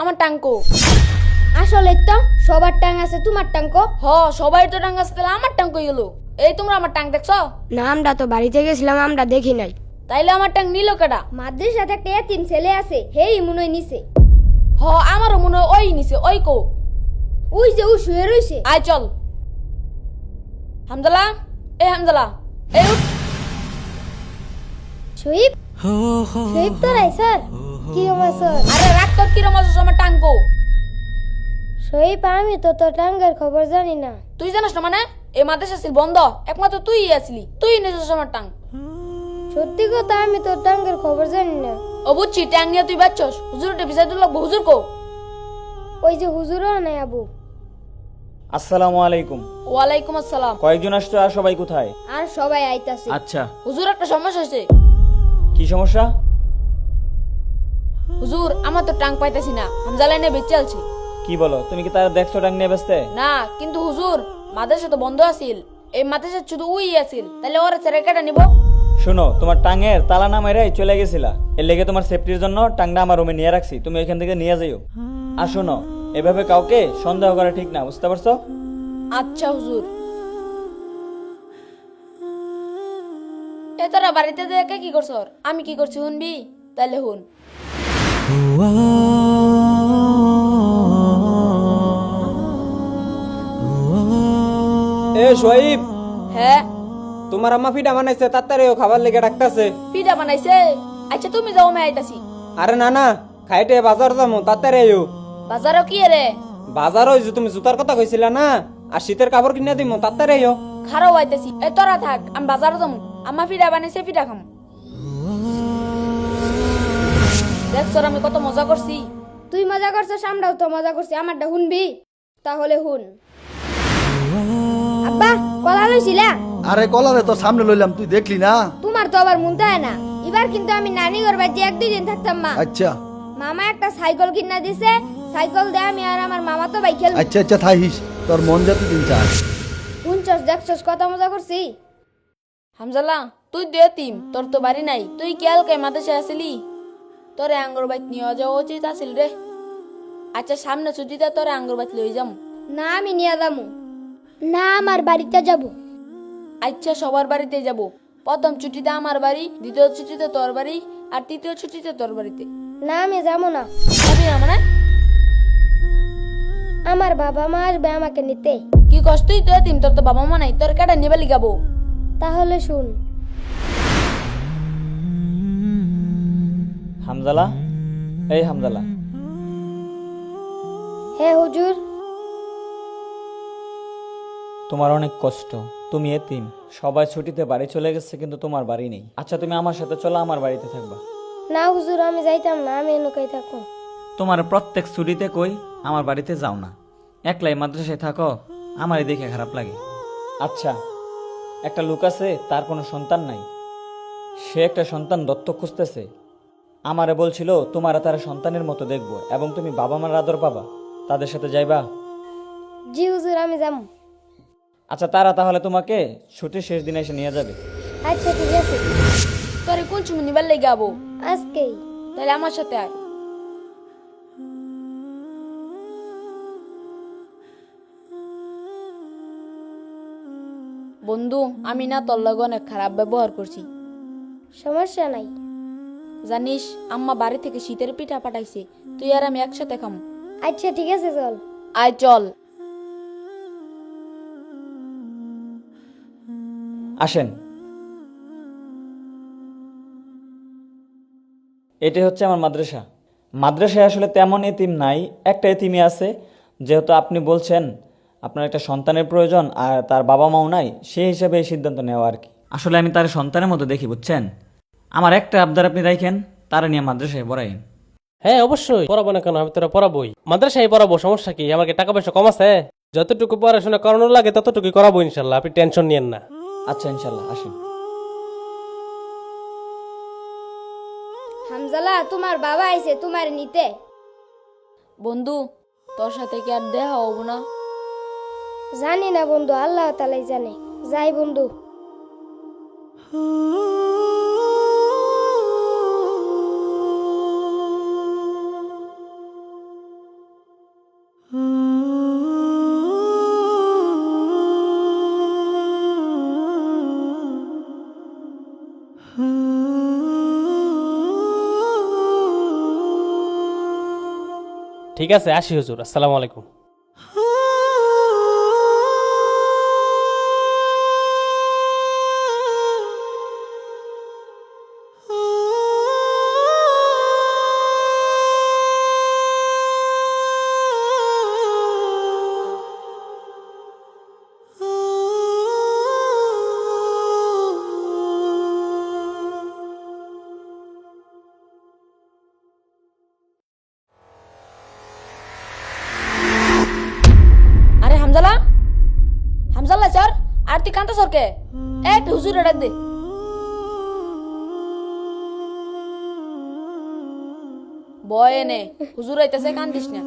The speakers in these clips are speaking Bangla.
আমার টাঙ্কো। আসলে তো সবার টাং আছে, তোমার টাঙ্কো? হ, সবাই তো টাঙ্ক আছে, তাহলে আমার টাঙ্ক গেল। এই তোমরা আমার টাঙ্ক দেখছো? না, আমরা তো বাড়িতে গেছিলাম, আমরা দেখি নাই। তাইলে আমার টাঙ্ক নিল কেডা? মাদ্রাসাতে একটা এতিম ছেলে আছে, হেই মনে হয় নিছে। হ, আমারও মনে হয় ওই নিছে। ওই কো? ওই যে ও শুয়ে রইছে। আয় চল। হামজালা, হামজালা, উঠ। শহীদ, শহীদ তো নাই স্যার। কি আছো? আরে রাখ তোর কিরম আছিস, আমার টাঙ্কো। শহীদ, আমি তো তোর টাঙ্গের খবর জানি না। তুই জানিস না মানে? এই মাদ্রাসা ছিল বন্ধ, একমাত্র তুই আসলি, তুই নিয়েছিস আমার টাঙ্ক। সত্যি কথা, আমি তোর টাঙ্গের খবর জানি না। ও বুঝছি, ট্যাং নিয়ে তুই বাচ্চস। হুজুর উঠে বিচার দিল, হুজুর কো? ওই যে হুজুরও নাই আবু। আসসালামু আলাইকুম। ওয়ালাইকুম আসসালাম। কয়েকজন আসছো আর সবাই কোথায়? আর সবাই আইতাছে। আচ্ছা, হুজুর একটা সমস্যা হয়েছে। কি সমস্যা? হুজুর আমার তো টাং পাইতেছি না, হামজালা নিয়ে বেঁচে আলছি। কি বলো, তুমি কি তারা দেখছো টাং নিয়ে ব্যস্তে? না কিন্তু হুজুর, মাদ্রাসা তো বন্ধ আছিল, এই মাদ্রাসা শুধু উই আছিল, তাহলে ওরা ছেড়ে কেটে নিব। শোনো, তোমার টাঙের তালা না মেরাই চলে গেছিলা, এর লেগে তোমার সেফটির জন্য টাংটা আমার রুমে নিয়ে রাখছি, তুমি এখান থেকে নিয়ে যাইও। আর শোনো, এভাবে কাউকে সন্দেহ করা ঠিক না, বুঝতে পারছো? আচ্ছা হুজুর। এ তোরা বাড়িতে দেখে কি করছ? আমি কি করছি শুনবি? তাইলে হুন। এ শহীদ, হ্যাঁ, তোমার আম্মা পিঠা বানাইছে, তাড়াতাড়ি খাবার লেগে ডাকতাছে। পিঠা বানাইছে? আচ্ছা তুমি যাও, আমি আইতাছি। আরে না না, খাইতে বাজার যাবো, তাড়াতাড়ি আইও। বাজারও কি রে? বাজার হইছে, তুমি জুতার কথা কইছিলা না, আর শীতের কাপড় কিনে দিমু, তাড়াতাড়ি আইও। খারাপ আইতাছি। এ তোরা থাক, আমি বাজারে যাবো। আমার পিঠা বানাইছে, পিঠা খাম। দেখছ আমি কত মজা করছি। তুই মজা করছিস, আমরাও তো মজা করছি। আমারটা শুনবি? তাহলে শুন। আব্বা, কলা লইছিলা? আরে কলারে তো সামনে লইলাম, তুই দেখলি না? তোমার তো আবার মন চায় না। এবার কিন্তু আমি নানি ঘর বাড়ি এক দুই দিন থাকতাম মা। আচ্ছা মামা একটা সাইকেল কিনা দিছে, সাইকেল দিয়ে আমি আর আমার মামা তো বাইক খেলবো। আচ্ছা আচ্ছা থাইস, তোর মন যাতে দিন চা। শুনছস, দেখছস কত মজা করছি। হামজালা, তুই দে তিম, তোর তো বাড়ি নাই, তুই কেল কে মাদ্রাসায় আসিলি? তোরে আঙ্গুর বাইত নিয়ে যাওয়া উচিত আছিল রে। আচ্ছা সামনে ছুটিতে তোরে আঙ্গুর বাইত লই যাম। না, আমি নিয়ে যাবো না, আমার বাড়িতে যাব। আচ্ছা সবার বাড়িতে যাব। প্রথম ছুটিতে আমার বাড়ি, দ্বিতীয় ছুটিতে তোর বাড়ি, আর তৃতীয় ছুটিতে তোর বাড়িতে। না, আমি যাবো না। যাবি না মানে? আমার বাবা মা আসবে আমাকে নিতে। কি কষ্টই তো তিম, তোর তো বাবা মা নাই, তোর কাটা নিবে লিগাবো। তাহলে শুন। হামজালা, এই হামজালা, হে হুজুর। তোমার অনেক কষ্ট, তুমি এতিম, সবাই ছুটিতে বাড়ি চলে গেছে কিন্তু তোমার বাড়ি নেই। আচ্ছা তুমি আমার সাথে চলো, আমার বাড়িতে থাকবা। না হুজুর, আমি যাইতাম না, আমি এনুকাই থাকো। তোমার প্রত্যেক ছুটিতে কই আমার বাড়িতে যাও না, একলাই মাদ্রাসায় থাকো, আমারই দেখে খারাপ লাগে। আচ্ছা, একটা লোক আছে, তার কোনো সন্তান নাই, সে একটা সন্তান দত্তক খুঁজতেছে। আমারে বলছিল তোমার তার সন্তানের মতো দেখবো এবং তুমি বাবা মার আদর পাবা, তাদের সাথে যাইবা? জি হুজুর, আমি যাবো। আচ্ছা, তারা তাহলে তোমাকে ছুটির শেষ দিনে এসে নিয়ে যাবে। আচ্ছা ঠিক আছে, তোরে কোন সময় নিবার লিগাবো? আজকেই। তাহলে আমার সাথে আয়। বন্ধু, আমি না তোর লগে অনেক খারাপ ব্যবহার করছি, সমস্যা নাই। জানিস আম্মা বাড়ি থেকে শীতের পিঠা পাঠাইছে, তুই আর আমি একসাথে খাম। আচ্ছা ঠিক আছে, চল। আয় চল। আসেন, এটি হচ্ছে আমার মাদ্রাসা। মাদ্রাসায় আসলে তেমন এতিম নাই, একটা এতিমই আছে। যেহেতু আপনি বলছেন আপনার একটা সন্তানের প্রয়োজন আর তার বাবা মাও নাই, সেই হিসাবে এই সিদ্ধান্ত নেওয়া আর কি। আসলে আমি তার সন্তানের মতো দেখি, বুঝছেন? আমার একটা আবদার আপনি রাখেন, তারা নিয়ে মাদ্রাসায় পড়াইন। হ্যাঁ অবশ্যই পড়াবো না কেন, আমি তোরা পড়াবোই, মাদ্রাসায় পড়াবো, সমস্যা কি? আমাকে টাকা পয়সা কম আছে, যতটুকু পড়াশোনা করানো লাগে ততটুকু করাবো ইনশাল্লাহ, আপনি টেনশন নিয়েন না। আচ্ছা ইনশাল্লাহ, আসেন। হামজালা, তোমার বাবা আইছে তোমার নিতে। বন্ধু, তোর সাথে কি আর দেখা হবো না? জানি না বন্ধু, আল্লাহ তাআলাই জানে। যাই বন্ধু। ঠিক আছে, আসি হুজুর, আসসালামু আলাইকুম। আরে হামজালা, হামজালা স্যার, আর তুই কান্তা সরকে একটু হুজুরে ডাক দে। বয় এনে হুজুর আইতাছে, কান্দিস না।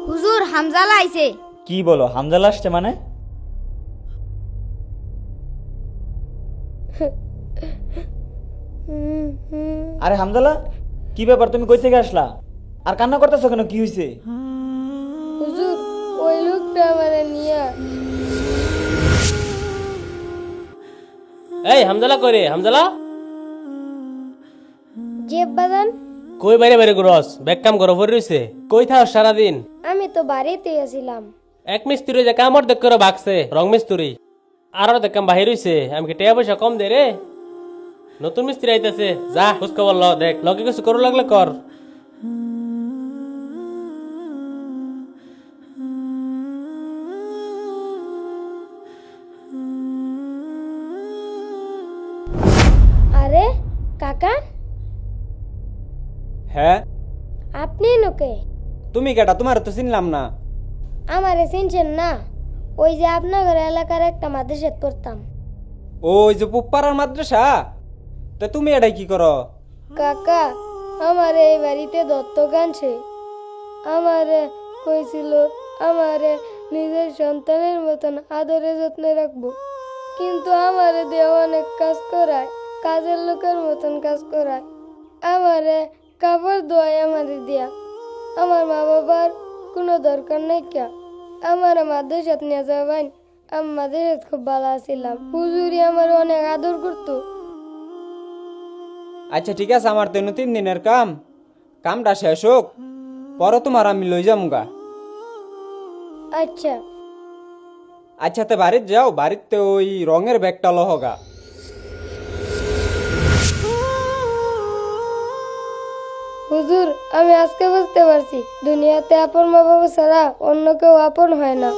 হুজুর হামজালা আইছে। কি বলো, হামজালা আসছে মানে? আরে হামজালা, কি ব্যাপার, তুমি কই থেকে আসলা আর কান্না করতেছো কেন, কি হয়েছে? হুজুর ওই লোকটা আমারে নিয়া। এই হামজালা কই রে? হামজালা জেব বাজান, কই বাইরে বাইরে করস? ব্যাগ কাম করো পড়ে রইছে। কই থাও সারাদিন? আমি তো বাড়িতে আছিলাম। এক মিস্ত্রি যে কামড় দেখ করে ভাগছে, রং মিস্ত্রি। আর দেখ কাম বাহির হইছে। আমি কি টাকা পয়সা কম দে রে? নতুন মিস্ত্রি আইতাছে, যা খোঁজ খবর ল, দেখ লগে কিছু করো লাগলে কর। আরে কাকা, হ্যাঁ, আপনি নোকে? তুমি কেটা? তোমার তো চিনলাম না। আমারে চিনছেন না? ওই যে আপনার এলাকার একটা মাদ্রাসাত পড়তাম। ওই যে পুপ্পারার মাদ্রাসা, তা তুমি এটাই কি করো? কাকা আমার এই বাড়িতে দত্তক আনছে। আমারে কইছিল আমারে নিজের সন্তানের মতন আদরে যত্নে রাখবো, কিন্তু আমারে দিয়ে অনেক কাজ করায়, কাজের লোকের মতন কাজ করায়। আমারে কাপড় ধোয়ায় আমারে দিয়া। আমার মা বাবার কোনো দরকার নাই কে আমার মাদ্রাসাত নিয়ে যাবেন। আমি মাদ্রাসাত খুব ভালো আছিলাম, হুজুরি আমার অনেক আদর করতো। আচ্ছা ঠিক আছে, আমার তো 3 দিনের কামটা শেষ হোক, পরে তোমার আমি লই যামগা। আচ্ছা আচ্ছা তে বাড়িতে যাও, বাড়িতে ওই রঙের ব্যাগটা লহগা। হুজুর, আমি আজকে বুঝতে পারছি দুনিয়াতে আপন মা বাবা ছাড়া অন্য কেউ আপন হয় না।